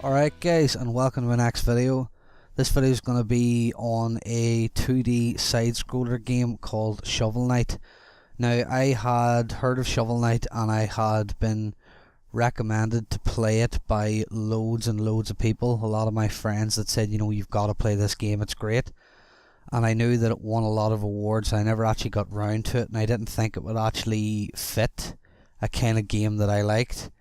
Alright guys, and welcome to my next video. This video is going to be on a 2D side-scroller game called Shovel Knight. Now, I had heard of Shovel Knight and I had been recommended to play it by loads and loads of people. A lot of my friends that said, you've got to play this game, it's great. And I knew that it won a lot of awards. I never actually got round to it, and I didn't think it would actually fit a kind of game that I liked.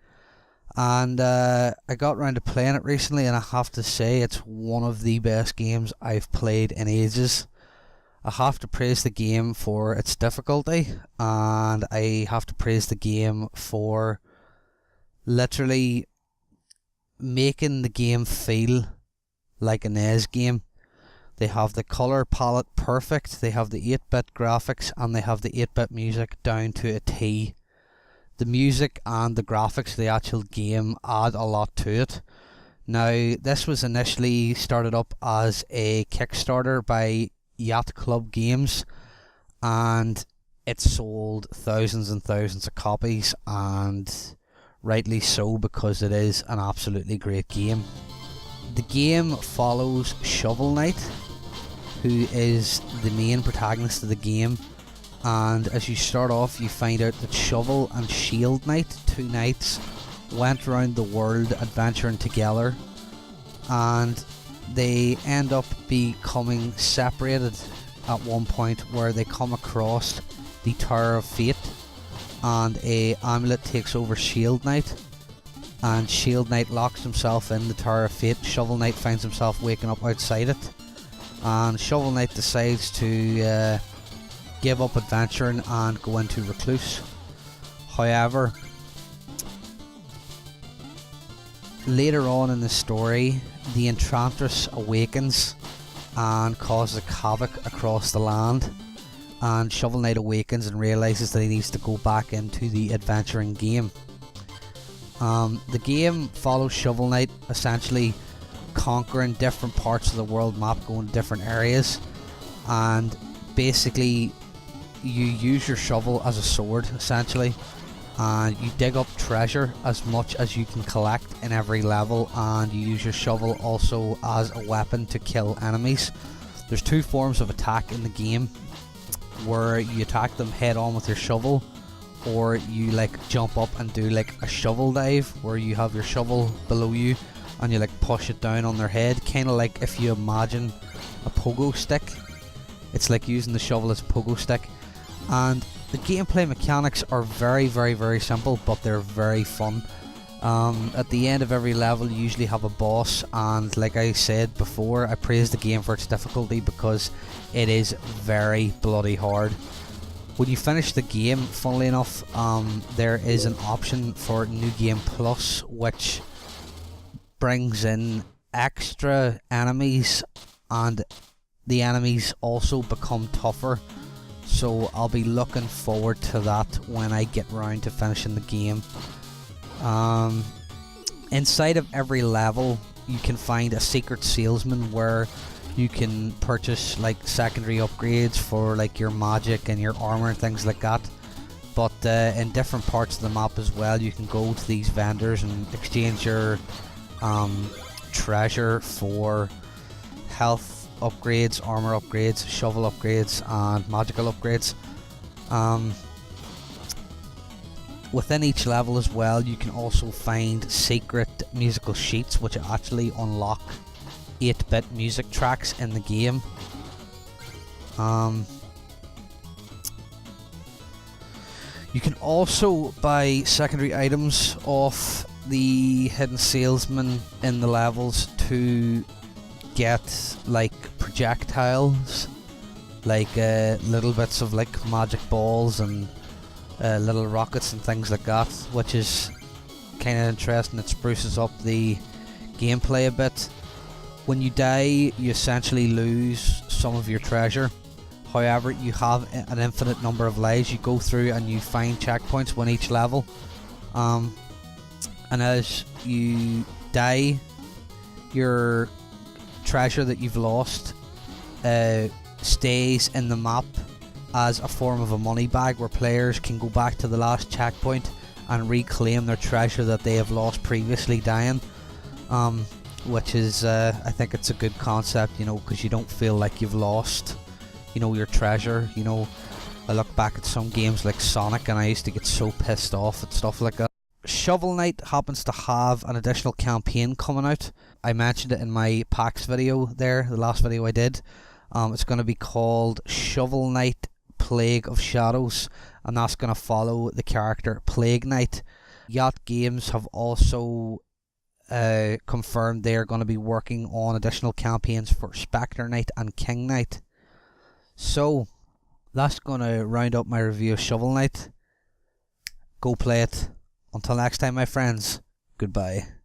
And I got around to playing it recently, and I have to say it's one of the best games I've played in ages. I have to praise the game for its difficulty, and I have to praise the game for literally making the game feel like a NES game. They have the colour palette perfect, they have the 8-bit graphics, and they have the 8-bit music down to a T. The music and the graphics of the actual game add a lot to it. Now, this was initially started up as a Kickstarter by Yacht Club Games, and it sold thousands and thousands of copies, and rightly so, because it is an absolutely great game. The game follows Shovel Knight, who is the main protagonist of the game. And as you start off, you find out that Shovel and Shield Knight, two knights, went around the world adventuring together, and they end up becoming separated at one point where they come across the Tower of Fate, and a amulet takes over Shield Knight, and Shield Knight locks himself in the Tower of Fate. Shovel Knight finds himself waking up outside it, and Shovel Knight decides to give up adventuring and go into recluse. However, later on in the story, the Enchantress awakens and causes havoc across the land, and Shovel Knight awakens and realises that he needs to go back into the adventuring game. The game follows Shovel Knight essentially conquering different parts of the world map, going to different areas, and basically you use your shovel as a sword essentially, and you dig up treasure as much as you can collect in every level, and you use your shovel also as a weapon to kill enemies. There's two forms of attack in the game, where you attack them head on with your shovel, or you jump up and do a shovel dive, where you have your shovel below you and you push it down on their head, kind of like if you imagine a pogo stick. It's like using the shovel as a pogo stick. And the gameplay mechanics are very, very, very simple, but they're very fun. At the end of every level, you usually have a boss, and like I said before, I praise the game for its difficulty because it is very bloody hard. When you finish the game, funnily enough, there is an option for New Game Plus, which brings in extra enemies, and the enemies also become tougher. So I'll be looking forward to that when I get round to finishing the game. Inside of every level, you can find a secret salesman where you can purchase secondary upgrades for your magic and your armor and things like that. But in different parts of the map as well, you can go to these vendors and exchange your treasure for health upgrades, armor upgrades, shovel upgrades, and magical upgrades. Within each level as well, you can also find secret musical sheets which actually unlock 8-bit music tracks in the game. You can also buy secondary items off the hidden salesman in the levels to get projectiles, little bits of magic balls and little rockets and things like that, which is kind of interesting. It spruces up the gameplay a bit. When you die, you essentially lose some of your treasure. However, you have an infinite number of lives. You go through and you find checkpoints within each level, and as you die, your treasure that you've lost stays in the map as a form of a money bag, where players can go back to the last checkpoint and reclaim their treasure that they have lost previously dying. which is I think it's a good concept, you know, because you don't feel like you've lost, you know, your treasure. You know, I look back at some games like Sonic and I used to get so pissed off at stuff like that. Shovel Knight happens to have an additional campaign coming out. I mentioned it in my PAX video there, the last video I did. It's going to be called Shovel Knight Plague of Shadows, and that's going to follow the character Plague Knight. Yacht Games have also confirmed they're going to be working on additional campaigns for Spectre Knight and King Knight. So that's going to round up my review of Shovel Knight. Go play it. Until next time, my friends, goodbye.